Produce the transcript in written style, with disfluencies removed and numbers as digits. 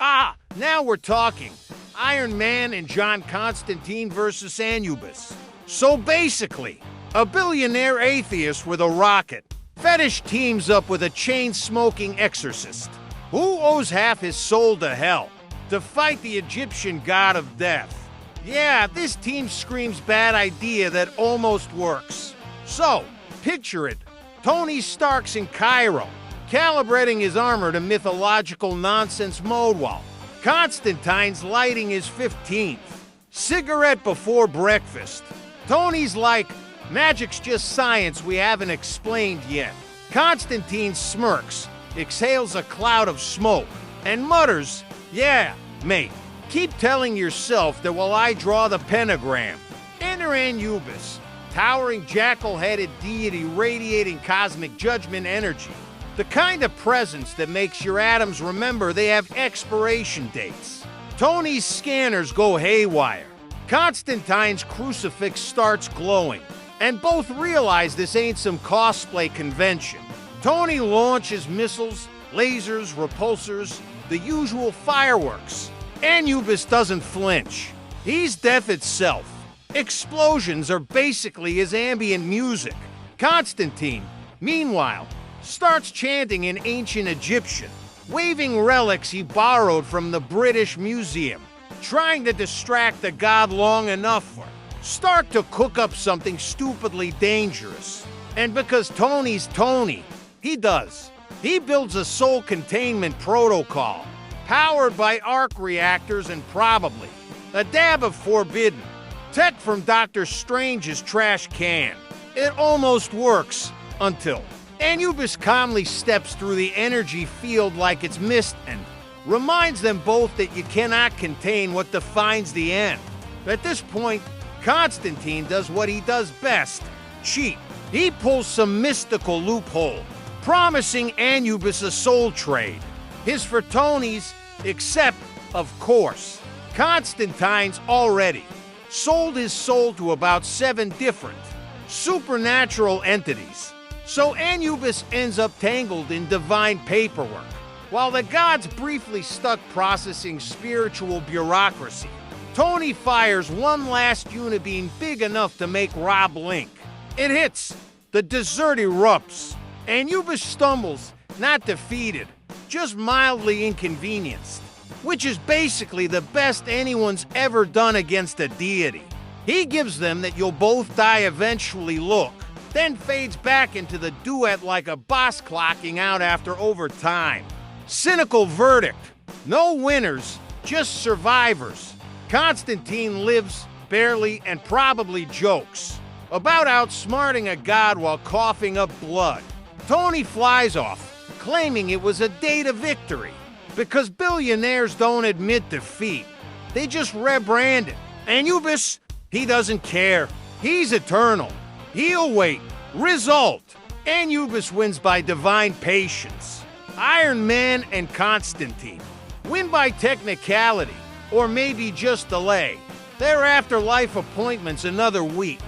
Ah, now we're talking. Iron Man and John Constantine versus Anubis. So basically, a billionaire atheist with a rocket. Fetish teams up with a chain-smoking exorcist. Who owes half his soul to hell? To fight the Egyptian god of death. Yeah, this team screams bad idea that almost works. So, picture it. Tony Stark's in Cairo, calibrating his armor to mythological nonsense mode while Constantine's lighting his 15th cigarette before breakfast. Tony's like, magic's just science we haven't explained yet. Constantine smirks, exhales a cloud of smoke, and mutters, yeah, mate, keep telling yourself that while I draw the pentagram. Enter Anubis, towering jackal-headed deity radiating cosmic judgment energy. The kind of presence that makes your atoms remember they have expiration dates. Tony's scanners go haywire. Constantine's crucifix starts glowing, and both realize this ain't some cosplay convention. Tony launches missiles, lasers, repulsors, the usual fireworks. Anubis doesn't flinch. He's death itself. Explosions are basically his ambient music. Constantine, meanwhile, starts chanting in ancient Egyptian, waving relics he borrowed from the British Museum, trying to distract the god long enough for Stark to cook up something stupidly dangerous. And because Tony's Tony, he does. He builds a soul containment protocol, powered by arc reactors and probably a dab of forbidden tech from Dr. Strange's trash can. It almost works until Anubis calmly steps through the energy field like it's mist and reminds them both that you cannot contain what defines the end. At this point, Constantine does what he does best, cheat. He pulls some mystical loophole, promising Anubis a soul trade. His for Tony's, except, of course, Constantine's already sold his soul to about 7 different supernatural entities. So Anubis ends up tangled in divine paperwork, while the gods briefly stuck processing spiritual bureaucracy. Tony fires one last unibeam big enough to make Rob blink. It hits. The desert erupts. Anubis stumbles, not defeated, just mildly inconvenienced, which is basically the best anyone's ever done against a deity. He gives them that you'll both die eventually look, then fades back into the duet like a boss clocking out after overtime. Cynical verdict. No winners, just survivors. Constantine lives, barely, and probably jokes about outsmarting a god while coughing up blood. Tony flies off, claiming it was a day to victory, because billionaires don't admit defeat. They just rebrand it. Anubis, he doesn't care. He's eternal. He'll wait. Result: Anubis wins by divine patience. Iron Man and Constantine win by technicality, or maybe just delay. Their afterlife appointment's another week.